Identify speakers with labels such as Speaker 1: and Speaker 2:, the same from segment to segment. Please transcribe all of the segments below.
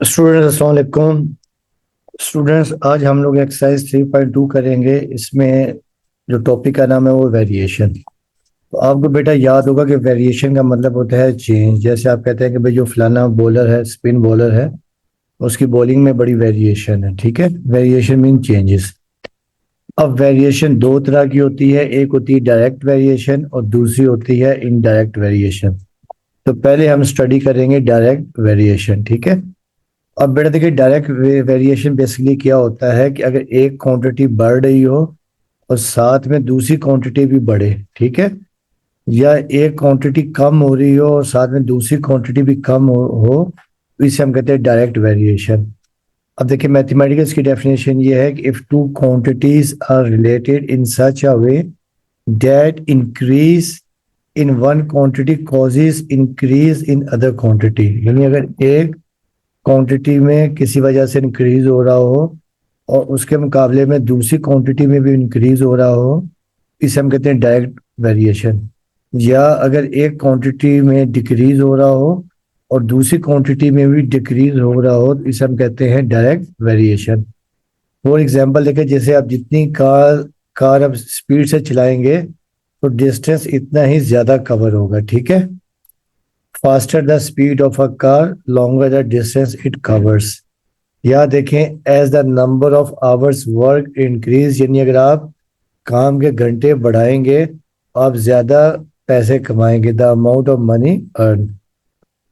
Speaker 1: Students अस्सलाम वालेकुम। Students आज हम लोग एक्सरसाइज 3.2 करेंगे। इसमें जो टॉपिक का नाम है वो वेरिएशन। तो आपको बेटा याद होगा कि वेरिएशन का मतलब होता है चेंज। जैसे आप कहते हैं कि भाई जो फलाना बॉलर है, स्पिन बॉलर है, उसकी बॉलिंग में बड़ी वेरिएशन है। ठीक है, वेरिएशन मीन चेंजेस। अब वेरिएशन दो तरह की होती है, एक होती है डायरेक्ट वेरिएशन और दूसरी होती है इनडायरेक्ट वेरिएशन। तो पहले हम स्टडी करेंगे डायरेक्ट वेरिएशन। ठीक है। अब बेटा देखिए, डायरेक्ट वेरिएशन बेसिकली क्या होता है कि अगर एक क्वांटिटी बढ़ रही हो और साथ में दूसरी क्वांटिटी भी बढ़े, ठीक है, या एक क्वांटिटी कम हो रही हो और साथ में दूसरी क्वांटिटी भी कम हो, तो इसे हम कहते हैं डायरेक्ट वेरिएशन। अब देखिए मैथमेटिक्स की डेफिनेशन ये है कि if two quantities are related in such a way that increase in one quantity causes increase in other quantity, यानी अगर एक क्वांटिटी में किसी वजह से इंक्रीज हो रहा हो और उसके मुकाबले में दूसरी क्वांटिटी में भी इंक्रीज हो रहा हो, इसे हम कहते हैं डायरेक्ट वेरिएशन। या अगर एक क्वांटिटी में डिक्रीज हो रहा हो और दूसरी क्वांटिटी में भी डिक्रीज हो रहा हो, तो इसे हम कहते हैं डायरेक्ट वेरिएशन। फॉर एग्जांपल देखें, जैसे आप जितनी कार कार आप स्पीड से चलाएंगे तो डिस्टेंस इतना ही ज्यादा कवर होगा। ठीक है, faster the speed of a car longer the distance it covers. या देखें, as the number of hours work increase, यानी अगर आप काम के घंटे बढ़ाएंगे आप ज्यादा पैसे कमाएंगे, the amount of money earn.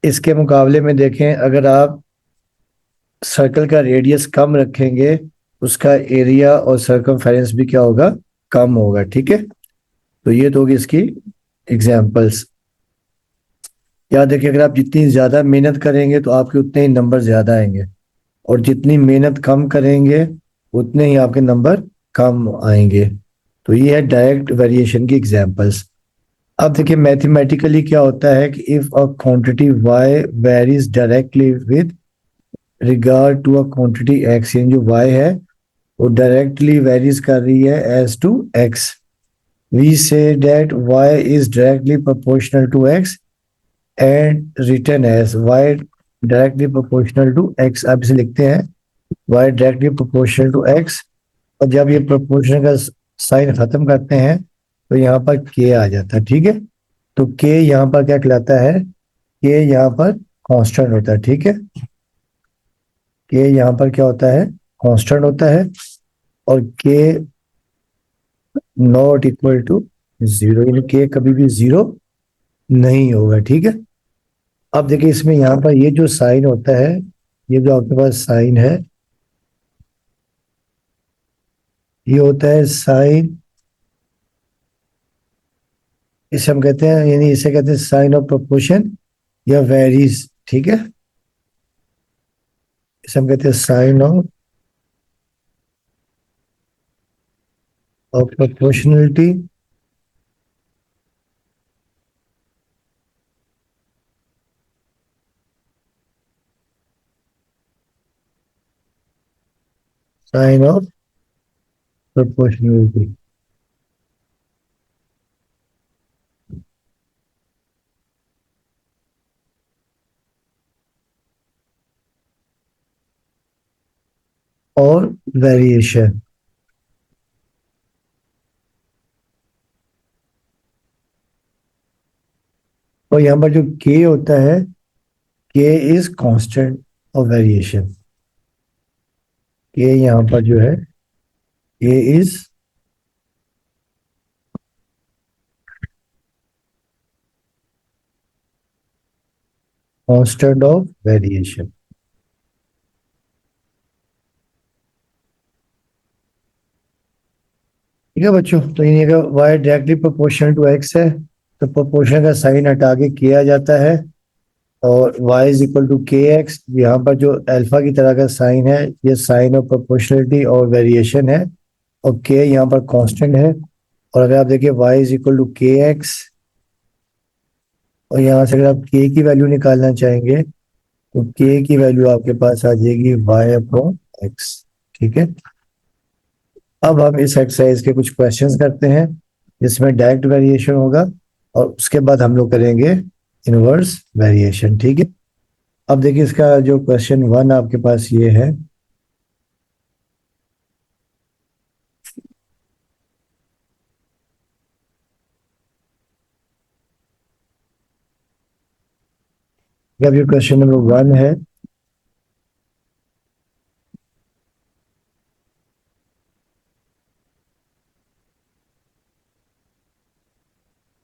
Speaker 1: इसके मुकाबले में देखें, अगर आप सर्कल का रेडियस कम रखेंगे उसका एरिया और सर्कमफेरेंस भी क्या होगा, कम होगा। ठीक है, तो ये तो होगी इसकी एग्जांपल्स। या देखिए, अगर आप जितनी ज्यादा मेहनत करेंगे तो आपके उतने ही नंबर ज्यादा आएंगे, और जितनी मेहनत कम करेंगे उतने ही आपके नंबर कम आएंगे। तो ये है डायरेक्ट वेरिएशन की एग्जांपल्स। अब देखिए मैथमेटिकली क्या होता है कि if a quantity y varies directly with regard to a quantity x, यानी जो y है वो डायरेक्टली वेरीज कर रही है as to x, we say that y is directly proportional to x and written as y directly proportional to x। आप इसे लिखते हैं y directly proportional to x। और जब ये प्रोपोर्शन का साइन खत्म करते हैं तो यहाँ पर k आ जाता है। ठीक है, तो k यहाँ पर क्या कहलाता है, k यहाँ पर कांस्टेंट होता है। ठीक है, k यहाँ पर क्या होता है, कांस्टेंट होता है, और k not equal to zero, यानी k कभी भी जीरो नहीं होगा। ठीक है, अब देखिए इसमें यहाँ पर ये जो साइन होता है, ये जो आपके पास साइन है, ये होता है साइन, इसे हम कहते हैं, यानी इसे कहते हैं साइन ऑफ प्रोपोर्शन या वेरीज। ठीक है, इसे हम कहते हैं sign of proportionality. Sign of proportionality. और वेरिएशन। और यहाँ पर जो के होता है, के इज कांस्टेंट ऑफ वेरिएशन। के यहाँ पर जो है, के इज कांस्टेंट ऑफ वेरिएशन। ठीक है बच्चों, तो ये अगर y directly proportional to x है तो प्रोपोर्शन का साइन हटा के किया जाता है, और y is equal to k x. यहाँ पर जो अल्फा की तरह का साइन है, ये साइन ऑफ प्रोपोर्शनलिटी और वेरिएशन है, और k यहाँ पर कांस्टेंट है। और अगर आप देखिए y is equal to k x, और यहाँ से अगर आप k की वैल्यू निकालना चाहेंगे तो k की वैल्यू आपके पास आ जाएगी y अपॉन एक्स। ठीक है, अब हम इस एक्सरसाइज के कुछ क्वेश्चंस करते हैं जिसमें डायरेक्ट वेरिएशन होगा, और उसके बाद हम लोग करेंगे इनवर्स वेरिएशन। ठीक है, अब देखिए इसका जो क्वेश्चन 1 आपके पास ये है, अब ये क्वेश्चन नंबर 1 है,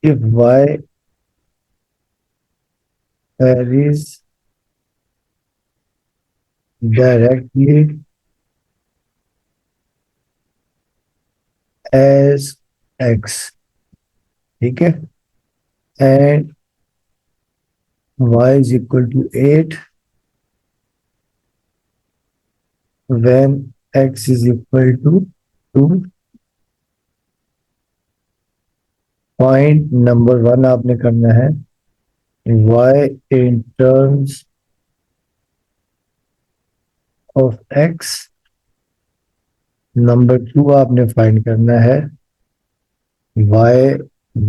Speaker 1: if y varies directly as x, ठीक है, and y is equal to 8 when x is equal to 2, point number 1 आपने करना है y in terms of x, number 2 आपने फाइंड करना है y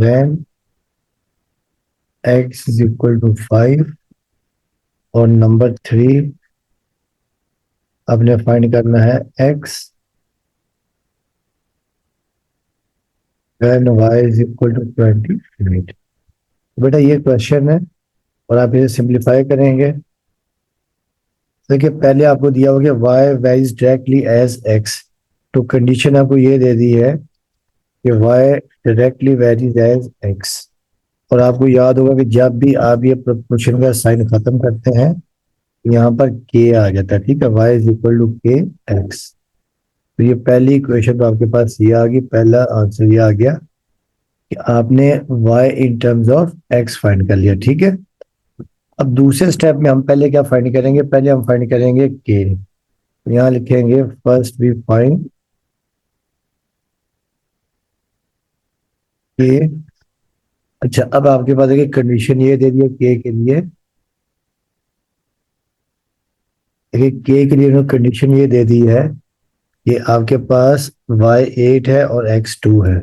Speaker 1: when x is equal to 5, और number 3 आपने फाइंड करना है x when y is equal to 28। बेटा ये क्वेश्चन है और आप इसे सिंप्लीफाई करेंगे। देखिए पहले आपको दिया होगा y varies directly as x, तो कंडीशन आपको ये दे दी है कि y directly varies as x, और आपको याद होगा कि जब भी आप ये प्रोपोर्शन का साइन खत्म करते हैं यहाँ पर k आ जाता है, ठीक है, y is equal to k x. तो ये पहली इक्वेशन तो आपके पास ये आ गई, पहला आंसर ये आ गया कि आपने y in terms of x find कर लिया, ठीक है। अब दूसरे स्टेप में हम पहले क्या फाइंड करेंगे, पहले हम फाइंड करेंगे k, यहाँ लिखेंगे फर्स्ट वी फाइंड k। अच्छा अब आपके पास देखिए कंडीशन ये दे दी है k के लिए, देखिए k के लिए कंडीशन ये दे दी है कि आपके पास y 8 है और x 2 है,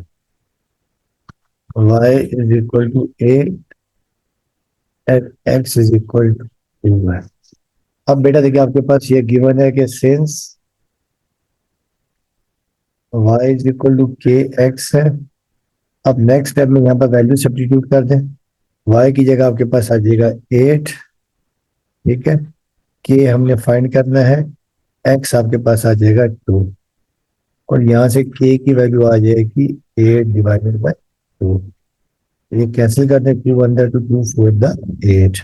Speaker 1: y is equal to 8 and x is equal to 2 है। अब बेटा देखिए आपके पास ये गिवन है कि since y is equal to k x है, अब नेक्स्ट स्टेप में यहाँ पर वैल्यू सब्स्टिट्यूट कर दें, y की जगह आपके पास आ जाएगा 8, ठीक है, k हमने फाइंड करना है, x आपके पास आ जाएगा 2, और यहाँ से k की वैल्यू आ जाएगी 8 डिवाइडेड बाय 2, ये कैंसिल कर दें, 2 अंदर टू 2 4 द 8,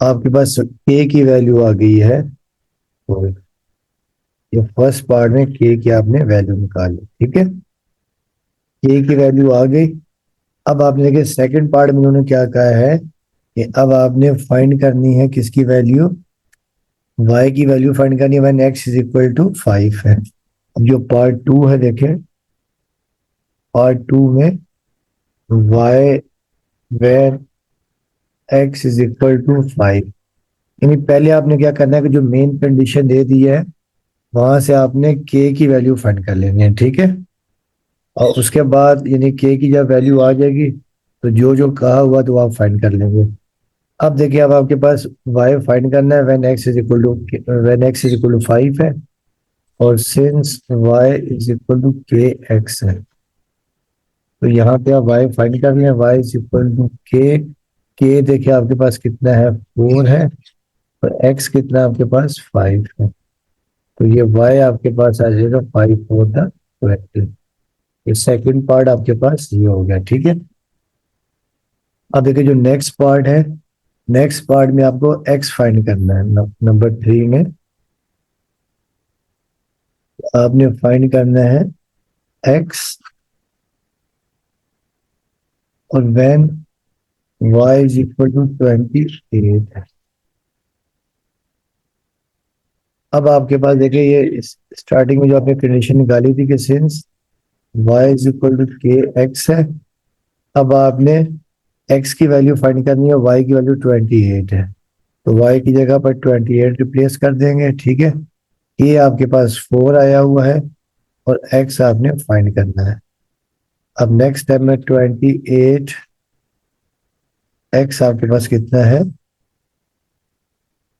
Speaker 1: आपके पास k की वैल्यू आ गई है 4। ये फर्स्ट पार्ट में k की आपने वैल्यू निकाली, ठीक है, k की वैल्यू आ गई। अब आपने देखिए सेकंड पार्ट में उन्होंने क्या कहा है कि अब आपने फाइंड करनी है किसकी वैल्यू, y की वैल्यू फाइंड करनी है when x is equal to 5 है। अब जो पार्ट 2 है देखें, पार्ट 2 में y when x is equal to 5, यानी पहले आपने क्या करना है कि जो मेन कंडीशन दे दी है वहां से आपने k की वैल्यू फाइंड कर लेनी है, ठीक है, और उसके बाद यानी k की जब वैल्यू आ जाएगी तो जो जो कहा हुआ तो आप फाइंड कर लेंगे। अब देखिए अब आपके पास y फाइंड करना है when x is equal to, when x is equal to 5 है, और since y is equal to k x है, तो यहाँ पे आप y फाइंड कर लें, y इज इक्वल टू के देखिए आपके पास कितना है 4 है, और x कितना आपके पास 5 है, तो ये y आपके पास आ जाएगा 5 4 द 20। ये सेकंड पार्ट आपके पास ये हो गया, ठीक है। अब देखिए जो नेक्स्ट पार्ट है, नेक्स्ट पार्ट में आपको x फाइंड करना है, नंबर 3 में आपने फाइंड करना है x, और when y is equal to 28 है। अब आपके पास देखिए ये स्टार्टिंग में जो आपने कंडीशन निकाली थी कि since y is equal to k x है, अब आपने x की वैल्यू फाइंड करनी है, y की वैल्यू 28 है, तो y की जगह पर 28 रिप्लेस कर देंगे, ठीक है, ये आपके पास 4 आया हुआ है और x आपने फाइंड करना है। अब नेक्स्ट स्टेप में 28 x आपके पास कितना है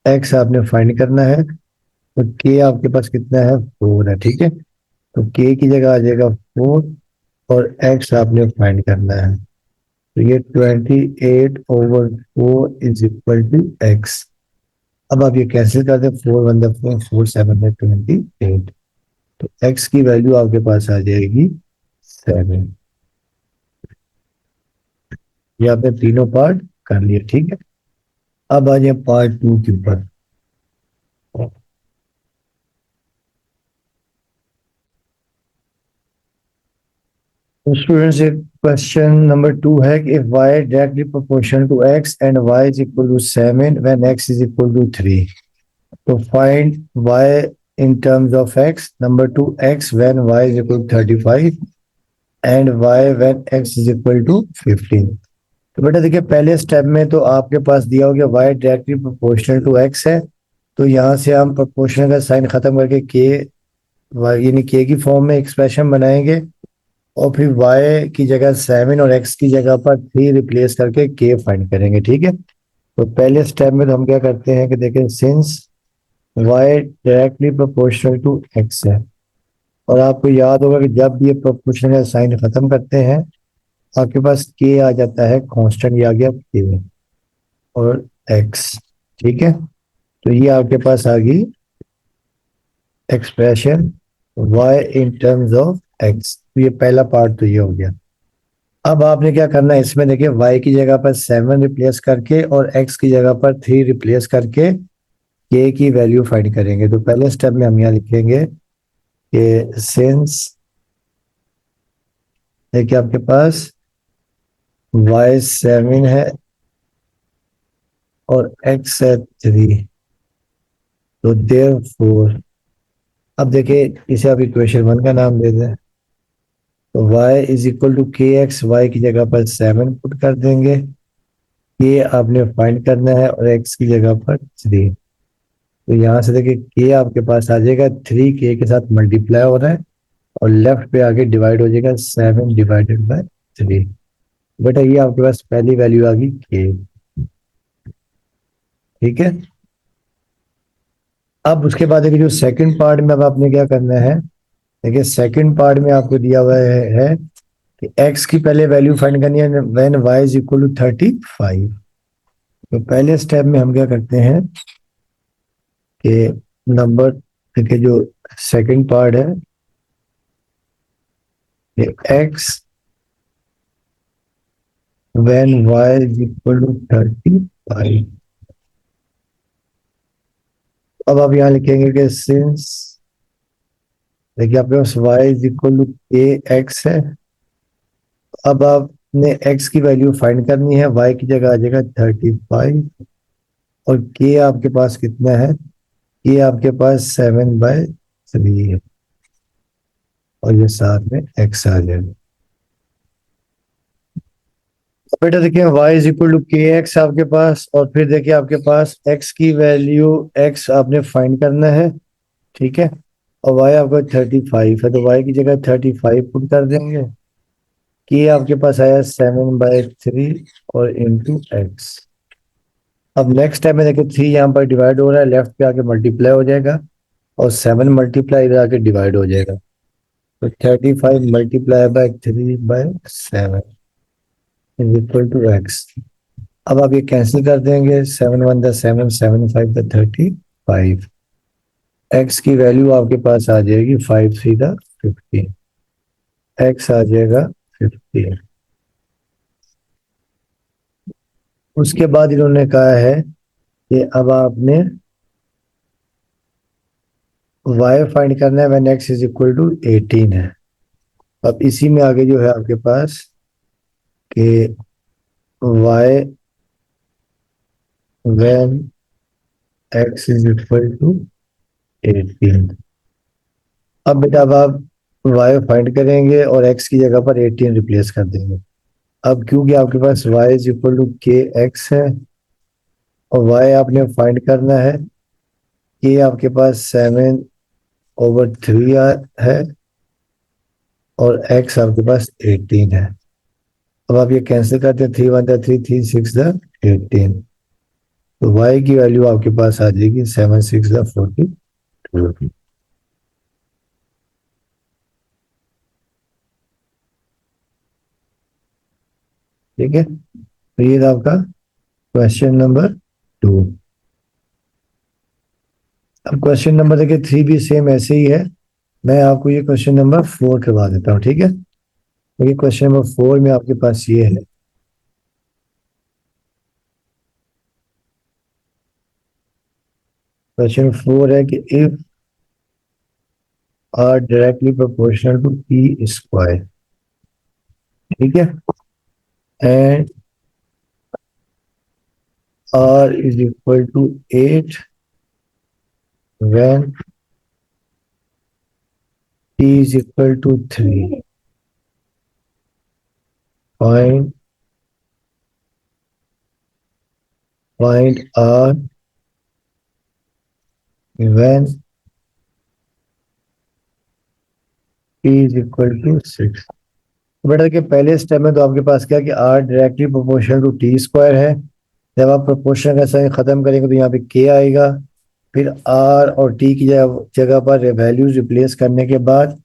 Speaker 1: एक्स आपने फाइंड करना है, तो के आपके पास कितना है, 4 है, ठीक है। तो के की जगह आ जाएगा 4, और एक्स आपने फाइंड करना है, तो ये 28/4 इज इक्वल टू एक्स। अब आप ये कैंसिल कर दें, 4 1 4, 4 7 28, तो एक्स की वैल्यू आपके पास आ जाएगी 7। ये आपने तीनों पार्ट कर लिए, ठीक है। अब आ जाए पार्ट 2 के ऊपर। स्टूडेंट्स, क्वेश्चन नंबर 2 है कि if y directly proportional to x and y is equal to 7 when x is equal to 3, तो find y in terms of x, number 2 x when y is equal to 35 and y when x is equal to 15। तो बेटा देखिए, पहले step में तो आपके पास दिया हो गया y directly proportional to x है, तो यहाँ से हम प्रोपोर्शनल का साइन खत्म करके k यानी k की फॉर्म में एक्सप्रेशन बनाएंगे, और फिर y की जगह 7 और x की जगह पर 3 रिप्लेस करके k फाइंड करेंगे, ठीक है। तो पहले स्टेप में तो हम क्या करते हैं कि देखें, since y directly proportional to x है, और आपको याद होगा कि जब ये प्रोपोर्शनल का साइन खत्म करते हैं, आपके पास k आ जाता है कांस्टेंट, ये आ गया k और x, ठीक है। तो ये आपके पास आ गई expression y in terms of x। तो ये पहला पार्ट तो ये हो गया। अब आपने क्या करना है, इसमें देखिए y की जगह पर 7 रिप्लेस करके और x की जगह पर 3 रिप्लेस करके k की वैल्यू फाइंड करेंगे। तो पहले स्टेप में हम यहाँ लिखेंगे कि सिंस, देखिए आपके पास y 7 है और x है 3, तो देयरफॉर, अब देखिए इसे आप इक्वेशन 1 का नाम दे दें, तो y is equal to k x, Y की जगह पर 7 पुट कर देंगे, के आपने फाइंड करना है और x की जगह पर 3। तो यहाँ से देखिए के आपके पास आ जाएगा 3, के के साथ मल्टीप्लाई हो रहा है, और लेफ्ट पे आके डिवाइड हो जाएगा 7/3। बेटा ये आपके पास पहली वैल्यू आ गई के, ठीक है। अब उसके बाद देखिए जो सेकंड पार्ट में अब आपने क्या करना है, देखिए सेकंड पार्ट में आपको दिया हुआ है कि x की पहले वैल्यू फाइंड करनी है when y is equal to 35। तो पहले स्टेप में हम क्या करते हैं कि नंबर, देखिए जो सेकंड पार्ट है, कि x when y is equal to 35। अब आप यहाँ लिखेंगे कि सिंस, देखिए आपके पास y is equal to k x है। अब आपने x की वैल्यू फाइंड करनी है, y की जगह आ जाएगा 35, और k आपके पास कितना है, k आपके पास 7/3 है, और ये साथ में x आ जाएगा। बेटा देखिए y is equal to k x आपके पास, और फिर देखिए आपके पास x की वैल्यू, x आपने फाइंड करना है, ठीक है। और y आपका 35 है, तो y की जगह 35 पुट कर देंगे, के आपके पास आया 7/3 और इंटू एक्स। अब नेक्स्ट टाइम में देखिए 3 यहाँ पर डिवाइड हो रहा है, लेफ्ट पे आके मल्टीप्लाई हो जाएगा, और 7 मल्टीप्लाई इधर आके डिवाइड हो जाएगा, तो 35 multiply by 3/7 is equal to x. अब आप ये कैंसिल कर देंगे, 7 1 7, 7 5 35, एक्स की वैल्यू आपके पास आ जाएगी 5 3 15, एक्स आ जाएगा 15। उसके बाद इन्होंने कहा है कि अब आपने y फाइंड करना है when x is equal to 18 है। अब इसी में आगे जो है आपके पास कि y when x is equal to 18। अब बेटा अब आप y फाइंड करेंगे और x की जगह पर 18 रिप्लेस कर देंगे। अब क्योंकि आपके पास y is equal to k x है, और y आपने फाइंड करना है, के आपके पास 7/3 है, और x आपके पास 18 है। अब आप ये कैंसिल करते हैं, 3 1 3 3 6 18, तो y की वैल्यू आपके पास आ जाएगी 7 6 42। ठीक है, तो ये था आपका क्वेश्चन नंबर 2। अब क्वेश्चन नंबर देखिए 3 भी सेम ऐसे ही है। मैं आपको ये क्वेश्चन नंबर 4 करवा देता हूँ, ठीक है। तो ये क्वेश्चन नंबर 4 में आपके पास ये है। क्वेश्चन 4 है कि if r directly proportional to t square, ठीक है, and r is equal to 8 when t is equal to 3, find r when t is equal to 6। बेटा के पहले स्टेप में तो आपके पास क्या है कि r directly proportional to t square है। जब आप प्रोपोर्शन का साइन खत्म करेंगे तो यहाँ पे के आएगा। फिर आर और टी की जगह पर वैल्यूज रिप्लेस करने के बाद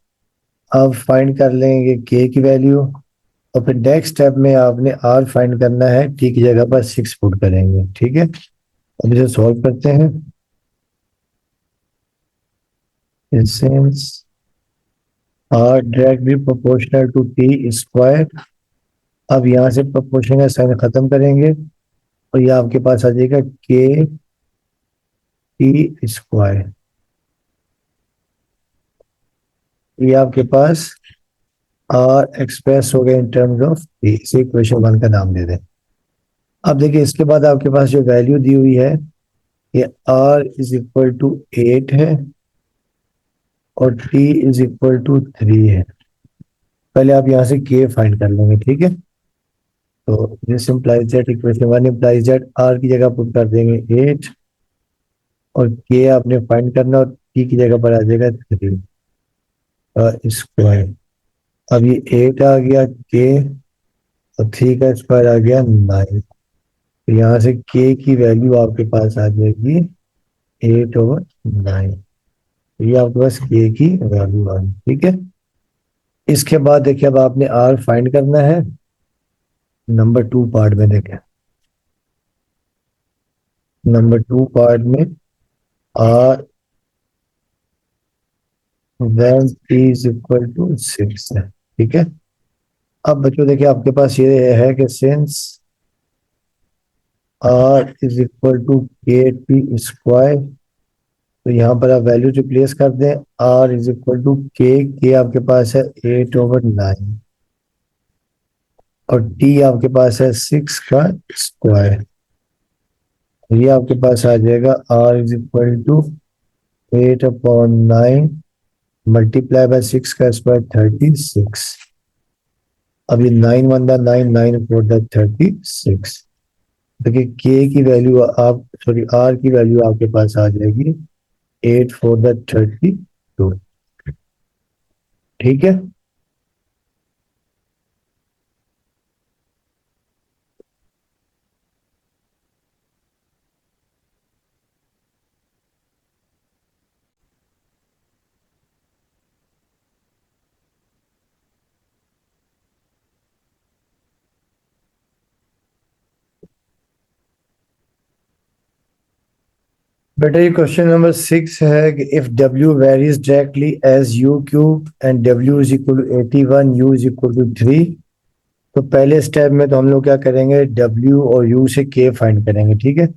Speaker 1: आप फाइंड कर लेंगे के की वैल्यू। और फिर नेक्स्ट स्टेप में आपने आर फाइंड करना है, टी की जगह पर 6 पुट करेंगे, ठीक है। अब इसे सॉल्व करते हैं। Since r directly proportional to t square, अब यहाँ से प्रोपोर्शन का साइन खत्म करेंगे और ये आपके पास आ जाएगा के टी स्क्वायर। ये आपके पास आर एक्सप्रेस हो गया इन टर्म्स ऑफ टी। इसे इक्वेशन 1 का नाम दे दें। अब देखिए इसके बाद आपके पास जो वैल्यू दी हुई है ये आर इज इक्वल टू 8 है और टी इज इक्वल टू 3 है। पहले आप यहाँ से के फाइंड कर लेंगे, ठीक है। तो this implies that equation 1 implies that r की जगह पुट कर देंगे 8 और के आपने फाइंड करना और टी की जगह पर आ जाएगा 3 स्क्वायर। अब ये 8 आ गया के और 3 का स्क्वायर आ गया 9। तो यहाँ से के की वैल्यू आपके पास आ जाएगी 8/9। ये आपके पास के की वैल्यू आ गई, ठीक है। इसके बाद देखिए अब आपने आर फाइंड करना है नंबर 2 पार्ट में। देखें नंबर 2 पार्ट में r when t is equal to 6 है, ठीक है। अब बच्चों देखिए आपके पास ये है कि since r is equal to k t square, तो यहाँ पर आप वैल्यू रिप्लेस कर दें। आर इज इक्वल टू के आपके पास है 8/9 और टी आपके पास है 6 का स्क्वायर। ये आपके पास आ जाएगा r is equal to 8/9 multiply by 6 का स्क्वायर 36। अब ये 9 1 9 9 4 36। देखिए के की वैल्यू आप सॉरी आर की वैल्यू आपके पास आ जाएगी 8 4 32, ठीक है। बेटा ये क्वेश्चन नंबर 6 है कि if W varies directly as U cube and W is equal to 81, U is equal to 3। तो पहले स्टेप में तो हम लोग क्या करेंगे, W और U से K फाइंड करेंगे, ठीक है।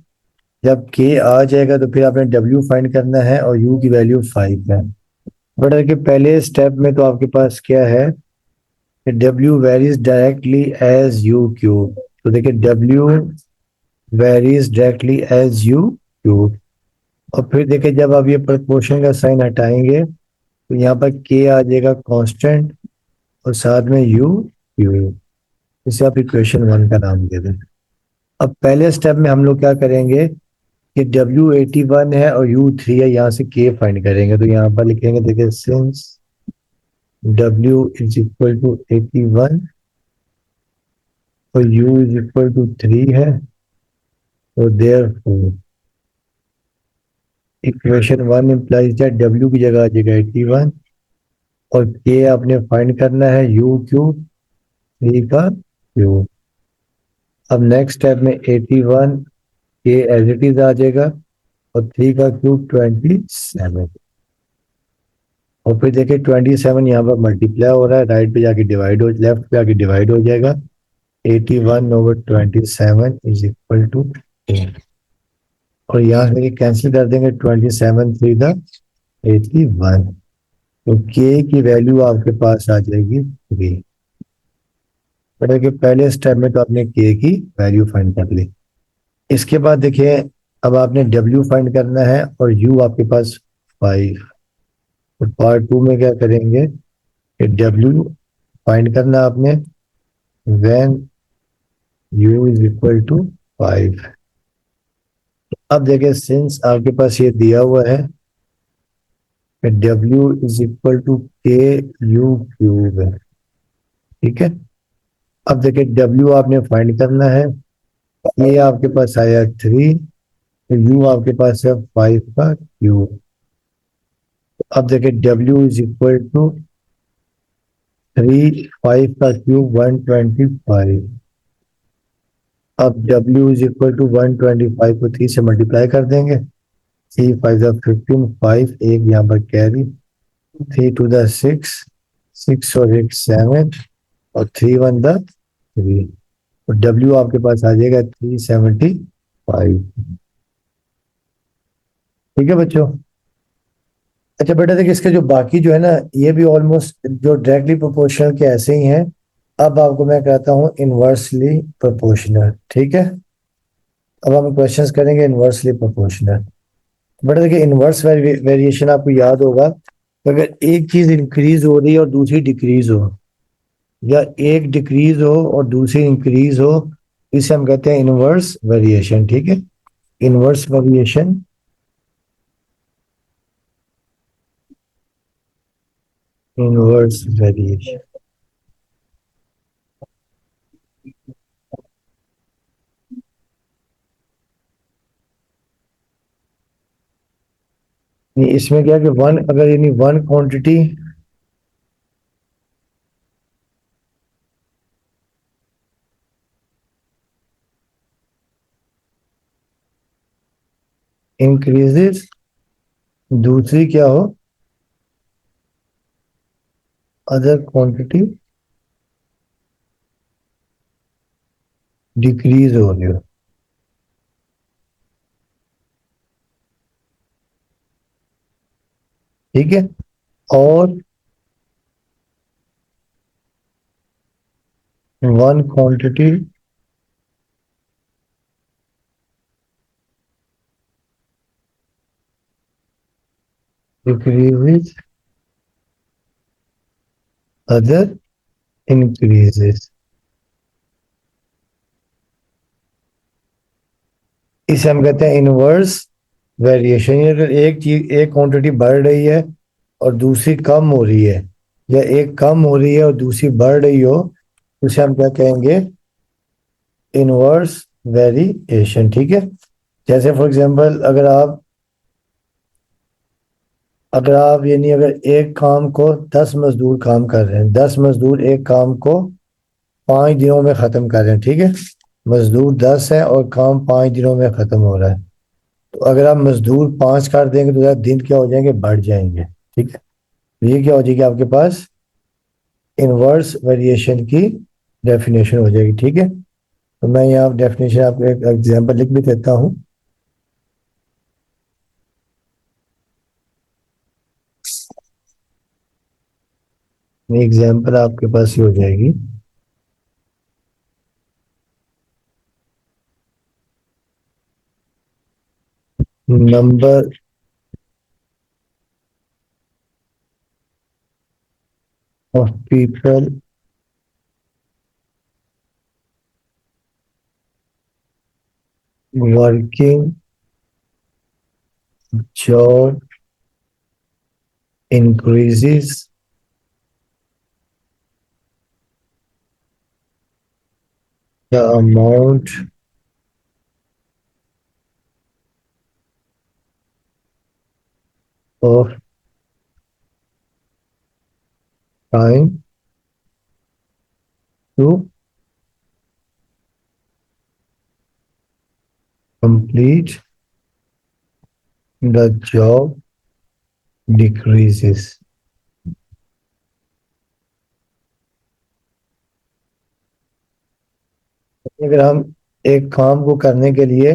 Speaker 1: जब K आ जाएगा तो फिर आपने W फाइंड करना है और U की वैल्यू 5 है। बेटा देखिए पहले स्टेप में तो आपके पास क्या है कि W varies directly as U cube. तो देखिए W varies directly as U cube. और फिर देखिए जब आप ये प्रोपोर्शन का साइन हटाएंगे तो यहाँ पर के आ जाएगा कांस्टेंट और साथ में यू यू। इसे आप इक्वेशन 1 का नाम दे दें। अब पहले स्टेप में हम लोग क्या करेंगे कि W 81 है और U 3 है, यहाँ से के फाइंड करेंगे। तो यहाँ पर लिखेंगे देखिए since W is equal to 81 और U इज इक्वल टू 3 है तो देयरफॉर इक्वेशन 1 इंप्लाइज दैट डब्ल्यू की जगह आ जाएगा 81 और के आपने फाइंड करना है यू क्यूब, थ्री का क्यूब। अब नेक्स्ट स्टेप में 81 के एज इट इज आ जाएगा और थ्री का क्यूब 27। और फिर देखिए 27 यहाँ पर मल्टीप्लाई हो रहा है, राइट पे जाके डिवाइड हो, लेफ्ट पे आके डिवाइड हो जाएगा। 81/27 इज इक्वल टू 8। और यहाँ से कैंसिल कर देंगे, 27 3 द 81। तो के की वैल्यू आपके पास आ जाएगी 3। मतलब कि पहले स्टेप में तो आपने के की वैल्यू फाइंड कर ली। इसके बाद देखिए अब आपने डब्ल्यू फाइंड करना है और यू आपके पास 5। तो पार्ट 2 में क्या करेंगे कि डब्ल्यू फाइंड करना आपने when u is equal to 5। अब देखिए सिंस आपके पास ये दिया हुआ है कि w इज इक्वल टू के यू क्यूब है, ठीक है। अब देखिए w आपने फाइंड करना है, ये आपके पास आया 3, तो u आपके पास है 5 का क्यूब। अब देखिए w इज इक्वल टू 3, 5 का क्यूब 125। अब w इज इक्वल टू 125 को 3 से मल्टीप्लाई कर देंगे। 3 5 15, 5 एक यहाँ पर कैरी, 3 2 द 6, 6 और 8 7 और 3 1 द 3। तो W आपके पास आ जाएगा 375। ठीक है बच्चों। अच्छा बेटा देखिए इसके जो बाकी जो है ना ये भी ऑलमोस्ट जो डायरेक्टली प्रोपोर्शनल के ऐसे ही हैं। अब आपको मैं कहता हूँ इनवर्सली प्रोपोर्शनल, ठीक है। अब हम क्वेश्चंस करेंगे इनवर्सली प्रोपोर्शनल। बेटा देखिए इनवर्स वेरिएशन आपको याद होगा कि अगर एक चीज इंक्रीज हो रही है और दूसरी डिक्रीज हो, या एक डिक्रीज हो और दूसरी इंक्रीज हो, इसे हम कहते हैं इनवर्स वेरिएशन, ठीक है। Inverse variation, inverse variation. इसमें क्या कि वन अगर यानी वन क्वांटिटी इंक्रीजेस, दूसरी क्या हो, अदर क्वांटिटी डिक्रीज हो रही हो, ठीक है। और one quantity decreases, other increases. इसे हम कहते हैं इनवर्स वेरिएशन। अगर एक चीज एक क्वांटिटी बढ़ रही है और दूसरी कम हो रही है, या एक कम हो रही है और दूसरी बढ़ रही हो, उसे हम क्या कहेंगे, इनवर्स वेरिएशन, ठीक है। जैसे फॉर एग्जांपल अगर आप यानी अगर एक काम को 10 मजदूर काम कर रहे हैं, 10 मजदूर एक काम को 5 दिनों में खत्म कर रहे हैं, ठीक है। मजदूर 10 है और काम 5 दिनों में खत्म हो रहा है। तो अगर आप मजदूर 5 कर देंगे तो ज़रा दिन क्या हो जाएंगे, बढ़ जाएंगे, ठीक है। तो ये क्या हो जाएगी आपके पास, इनवर्स वेरिएशन की डेफिनेशन हो जाएगी, ठीक है। तो मैं यहाँ डेफिनेशन आपको एक एग्जांपल लिख भी देता हूँ। एग्जांपल आपके पास ही हो जाएगी। Number of people working job increases, the amount of time to complete the job decreases. अगर हम एक काम को करने के लिए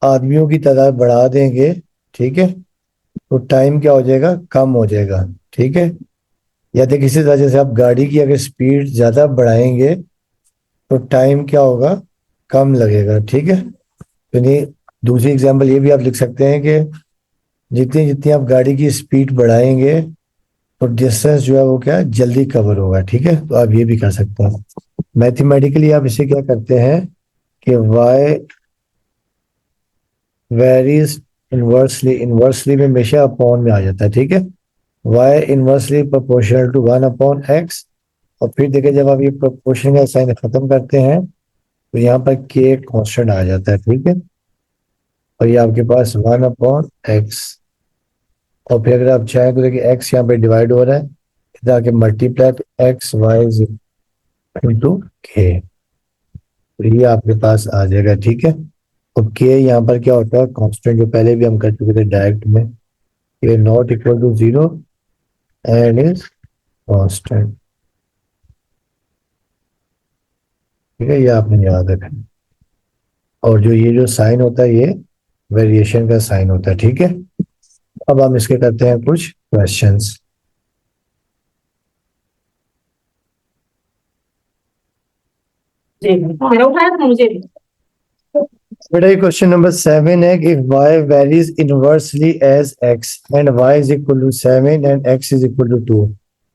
Speaker 1: आदमियों की तादाद बढ़ा देंगे, ठीक है, तो टाइम क्या हो जाएगा, कम हो जाएगा। ठीक है, या तो किसी वजह से आप गाड़ी की अगर स्पीड ज्यादा बढ़ाएंगे तो टाइम क्या होगा, कम लगेगा। ठीक है, तो नहीं, दूसरी एग्जांपल ये भी आप लिख सकते हैं कि जितनी जितनी आप गाड़ी की स्पीड बढ़ाएंगे तो डिस्टेंस जो है वो क्या है, जल्दी कवर होगा। ठीक है, तो आप ये भी कर सकते हैं। मैथमेटिकली आप इसे क्या करते हैं कि y वेरीज इनवर्सली, इनवर्सली में हमेशा अपॉन में आ जाता है। ठीक है, y inversely proportional to 1/x। और फिर देखिए जब आप ये प्रोपोर्शन का साइन खत्म करते हैं तो यहाँ पर k कांस्टेंट आ जाता है। ठीक है, और ये आपके पास 1/x। और फिर अगर आप चाहें तो देखिए x यहाँ पे डिवाइड हो रहा है, इधर आके मल्टीप्लाई, तो x y is into k, तो ये आपके पास आ जाएगा। ठीक है, और k यहाँ पर क्या होता है, कांस्टेंट, जो पहले भी हम कर चुके थे डायरेक्ट में, k not equal to 0 and is constant. ठीक है, ये आपने याद रखना। और जो ये जो साइन होता है ये वेरिएशन का साइन होता है। ठीक है, अब हम इसके करते हैं कुछ क्वेश्चंस।
Speaker 2: मेरा उठाया था मुझे भी।
Speaker 1: बेटा ये क्वेश्चन नंबर 7 है कि y varies inversely as x and y is equal to 7 and x is equal to 2।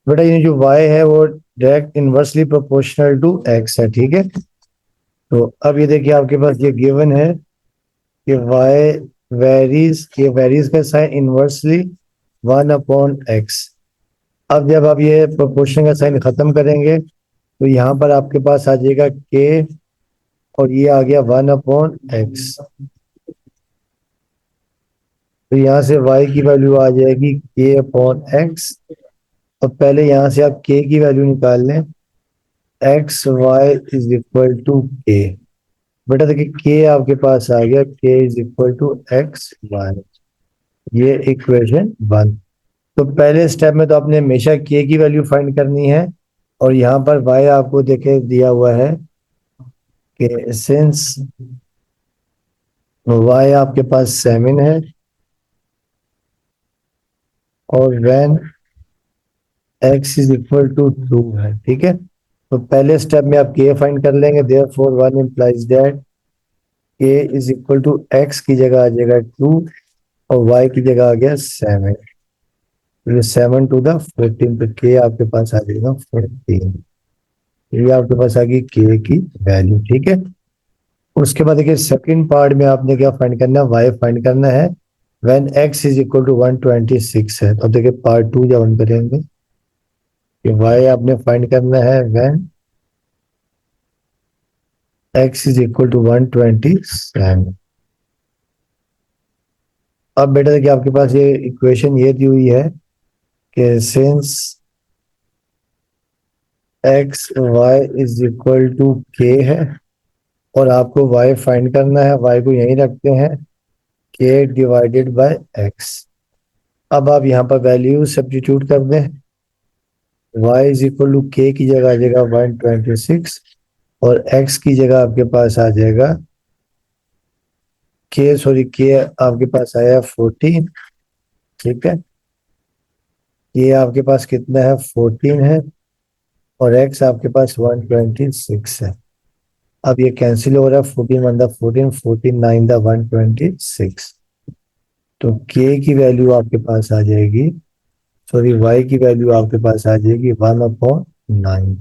Speaker 1: बेटा ये जो y है वो direct inversely proportional to x है। ठीक है, तो अब ये देखिए आपके पास ये गिवन है कि y वेरीज, ये वेरीज का साइन इनवर्सली 1/x। अब जब आप ये प्रोपोर्शन का साइन खत्म करेंगे तो यहाँ पर आपके पास आ जाएगा k, और ये आ गया 1/x। तो यहाँ से y की वैल्यू आ जाएगी k/x। और पहले यहाँ से आप k की वैल्यू निकाल लें, x y is equal to k। बेटा देखिए k आपके पास आ गया, k is equal to x y, ये इक्वेशन 1। तो पहले स्टेप में तो आपने हमेशा k की वैल्यू फाइंड करनी है, और यहाँ पर y आपको देखे दिया हुआ है कि सिंस y आपके पास 7 है और when x is equal to 2 है। ठीक है, तो पहले स्टेप में आप k फाइंड कर लेंगे, therefore 1 implies that k is equal to x की जगह आ जाएगा 2 और y की जगह आ गया 7। ये 7 टू द 14, तो k आपके पास आ जाएगा 14। ये आपके पास आ गई k की वैल्यू। ठीक है, उसके बाद देखिए सेकंड पार्ट में आपने क्या फाइंड करना है, y फाइंड करना है when x is equal to 126 है। तो अब देखिए पार्ट 2 जब हम करेंगे कि y आपने फाइंड करना है when x is equal to 127। अब बेटा देखिए आपके पास ये इक्वेशन ये दी हुई है कि since x y is equal to k है, और आपको y फाइंड करना है, y को यहीं रखते हैं, k डिवाइडेड बाय x। अब आप यहाँ पर वैल्यू सब्स्टिट्यूट कर दें, y is equal to k की जगह आ जाएगा 126 और x की जगह आपके पास आ जाएगा k आपके पास आया 14। ठीक है, ये आपके पास कितना है, 14 है, और x आपके पास 126 है। अब ये कैंसिल हो रहा है, 14 वन द 14, 14 9 द 126। तो k की वैल्यू आपके पास आ जाएगी, सॉरी y की वैल्यू आपके पास आ जाएगी 1/9।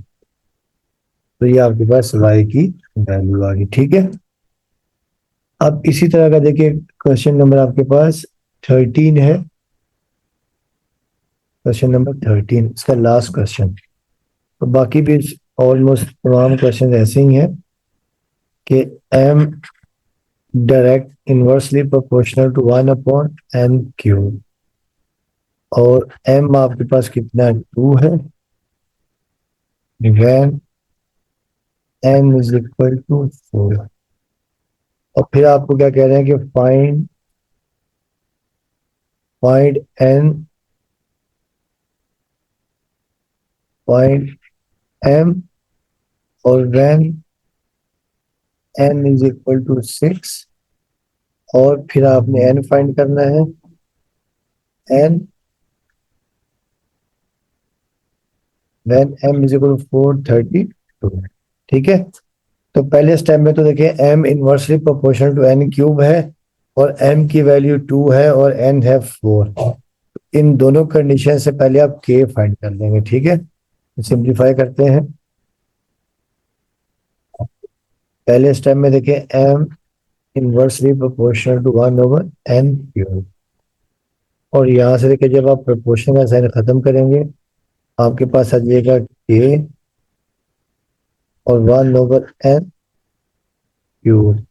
Speaker 1: तो ये आपके पास y की वैल्यू आ गई। ठीक है, अब इसी तरह का देखिए क्वेश्चन नंबर आपके पास 13 है, क्वेश्चन नंबर 13 इसका लास्ट क्वेश्चन। तो बाकी भी ऑलमोस्ट तमाम क्वेश्चन ऐसे ही हैं कि m direct inversely proportional to 1/n cube. और m आपके पास कितना है, 2 है, when n is equal to 4। और फिर आपको क्या कह रहे हैं कि फाइंड n, फाइंड m और when n is equal to 6। और फिर आपने n फाइंड करना है, n when m is equal to 432। ठीक है। तो पहले स्टेप में तो देखिए m inversely proportional to n cube है और m की वैल्यू 2 है और n है 4। इन दोनों कंडीशन से पहले आप k फाइंड कर लेंगे। ठीक है, सिंप्लीफाई करते हैं। पहले स्टेप में देखिए m inversely proportional to 1/n cube. और यहाँ से देखिए जब आप प्रोपोर्शन का साइन खत्म करेंगे आपके पास आ जाएगा k और 1/n क्यूब।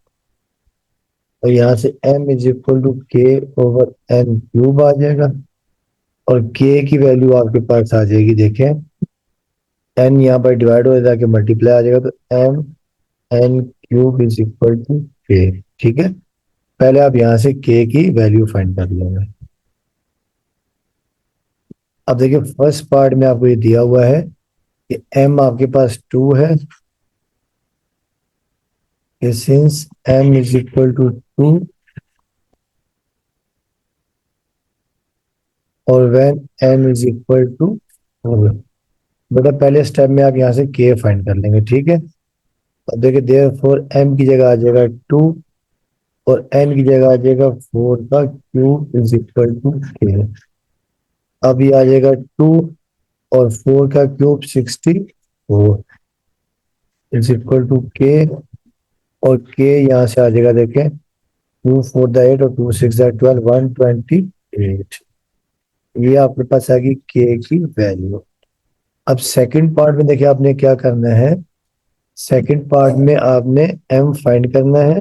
Speaker 1: और यहाँ से m is equal to k/n cube आ जाएगा। और k की वैल्यू आपके पास आ जाएगी, देखें n यहाँ पर डिवाइड हो जाके मल्टीप्लाई आ जाएगा, तो m/n cube is equal to k। ठीक है, पहले आप यहाँ से k की वैल्यू फाइंड कर लेंगे। अब देखिए फर्स्ट पार्ट में आपको ये दिया हुआ है कि m आपके पास 2 है, since m is equal to 2 और when n is equal to 4। बेटा पहले स्टेप में आप यहाँ से k फाइंड कर लेंगे। ठीक है, अब देखिए देयरफॉर m की जगह आ जाएगा 2 और n की जगह आ जाएगा 4 का cube is equal to k। अब ये आ जाएगा 2 और 4 का cube 64 is equal to k। और k यहाँ से आ जाएगा, देखें 2 4 8 और 2 6 12 128। ये आपके पास आ गई k की वैल्यू। अब सेकंड पार्ट में देखिए आपने क्या करना है, सेकंड पार्ट में आपने m फाइंड करना है,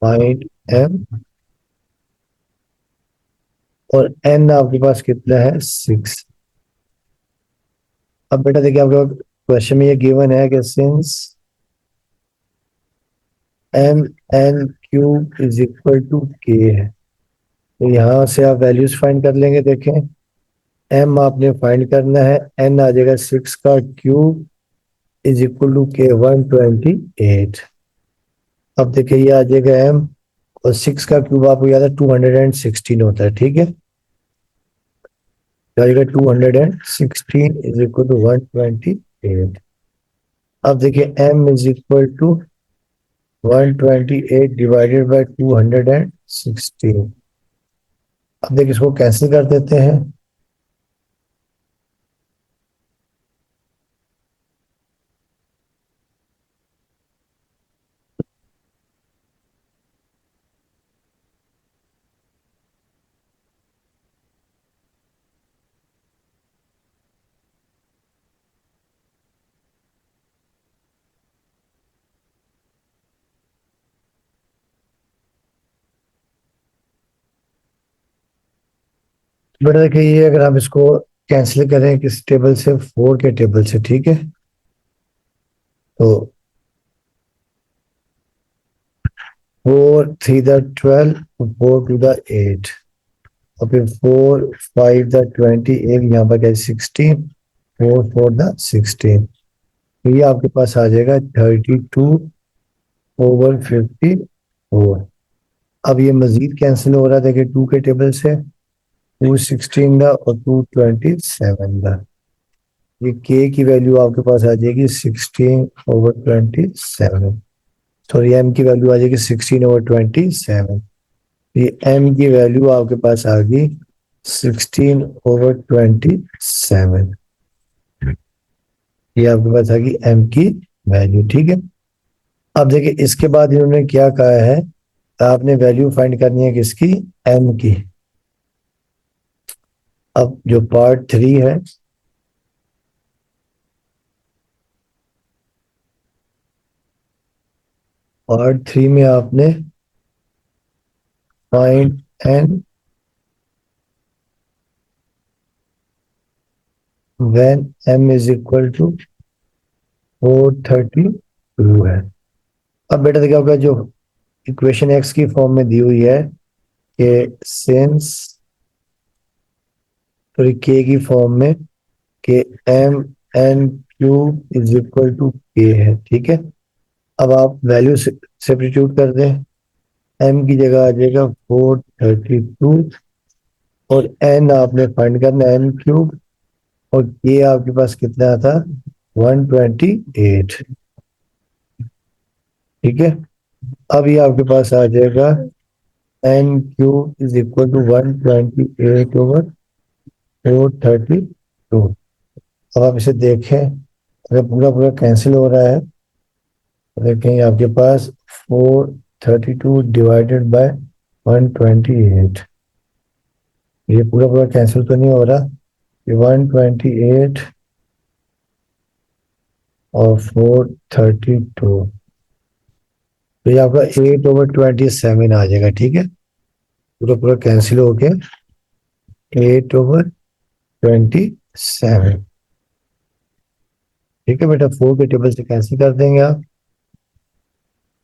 Speaker 1: फाइंड m। और n आपके पास कितना है, 6। अब बेटा देखिए आपके क्वेश्चन में ये गिवन है कि since m/n cube is equal to k है, तो यहाँ से आप वैल्यूज फाइंड कर लेंगे। देखें m आपने फाइंड करना है, n आ जाएगा 6 का cube is equal to k 128। अब देखिए ये आ जाएगा m और 6 का क्यूब आपको याद है 216 होता है। ठीक है, तो आ जाएगा 216 इज इक्वल टू 128। अब देखिए m is equal to 128 divided by 216। अब देखिए इसको कैंसिल कर देते हैं। बेटा देखिए ये अगर हम इसको कैंसिल करें किस टेबल से, 4 के टेबल से। ठीक है, तो 4 3 द 12, 4 2 द 8 और फिर 4 5 द 20, एक यहाँ पर क्या 16, 4 4 द 16। तो ये आपके पास आ जाएगा 32/54। अब ये मजीद कैंसिल हो रहा है, देखिए 2 के टेबल से 216 द और 227 द। ये k की वैल्यू आपके पास आ जाएगी 16/27। सॉरी m की वैल्यू आ जाएगी 16/27। ये m की वैल्यू आपके पास आ गई 16/27। ये आपके पास आ गई m की वैल्यू। ठीक है, अब देखिए इसके बाद इन्होंने क्या कहा है, आपने वैल्यू फाइंड करनी है किसकी, m की। अब जो पार्ट 3 है, पार्ट 3 में आपने find n when m is equal to 432 है। अब बेटा देखा होगा जो इक्वेशन x की फॉर्म में दी हुई है कि सिंस सॉरी k की फॉर्म में कि m n cube is equal to k है, ठीक है। अब आप वैल्यू सब्स्टिट्यूट कर दें, m की जगह आ जाएगा 432 और n आपने फाइंड करना है n क्यूब, और k आपके पास कितना था 128, ठीक है। अब ये आपके पास आ जाएगा n cube is equal to 128 over 432। अब आप इसे देखें, अगर पूरा पूरा कैंसिल हो रहा है तो देखें आपके पास 432 डिवाइडेड बाय 128, ये पूरा पूरा कैंसिल तो नहीं हो रहा, ये 128 और 432, तो ये आपका 8/27 आ जाएगा, ठीक है। पूरा पूरा कैंसिल हो गया 8/27, ठीक है बेटा। 4 के टेबल से कैंसिल कर देंगे आप,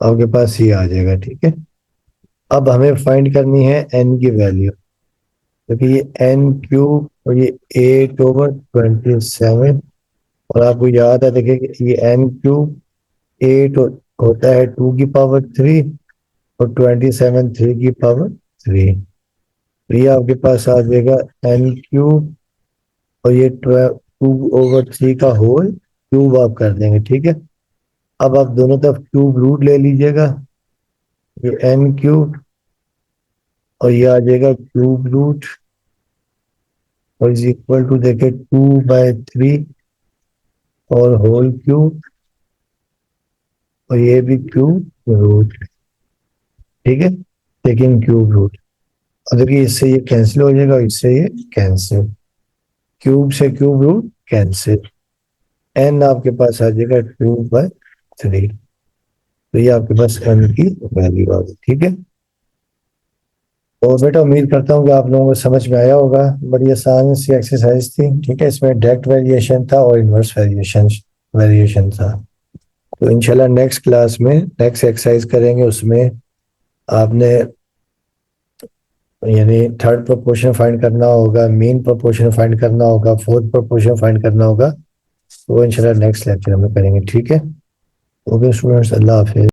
Speaker 1: आपके पास ये आ जाएगा, ठीक है। अब हमें फाइंड करनी है n की वैल्यू, क्योंकि ये n क्यूब और ये 8/27, और आपको याद है देखिए कि ये n क्यूब 8 होता है 2 की पावर 3 और 27 3 की पावर 3, तो ये आपके पास आ जाएगा n क्यूब और ये 2/3 का होल क्यूब आप कर देंगे, ठीक है। अब आप दोनों तरफ क्यूब रूट ले लीजिएगा, ये n क्यूब और ये आ जाएगा क्यूब रूट और इज इक्वल टू देखे 2/3 और होल क्यूब और ये भी क्यूब रूट, ठीक है, टेकिंग क्यूब रूट। और देखिए इससे ये कैंसिल हो जाएगा, इससे ये कैंसिल, क्यूब से क्यूब रूट कैंसिल, n आपके पास आ जाएगा 2/3, तो ये आपके पास n की वैल्यू आ गई, ठीक है। तो बेटा उम्मीद करता हूँ कि आप लोगों को समझ में आया होगा, बड़ी आसान सी एक्सरसाइज थी, ठीक है। इसमें डायरेक्ट वेरिएशन था और इनवर्स वेरिएशन था। तो इंशाल्लाह नेक्स्ट क्लास में नेक्स्ट एक्सरसाइज करेंगे, उसमें आपने यानी थर्ड प्रोपोर्शन फाइंड करना होगा, मीन प्रोपोर्शन फाइंड करना होगा, फोर्थ प्रोपोर्शन फाइंड करना होगा, तो इंशाल्लाह नेक्स्ट लेक्चर में करेंगे, ठीक है। ओके स्टूडेंट्स, अल्लाह हाफिज।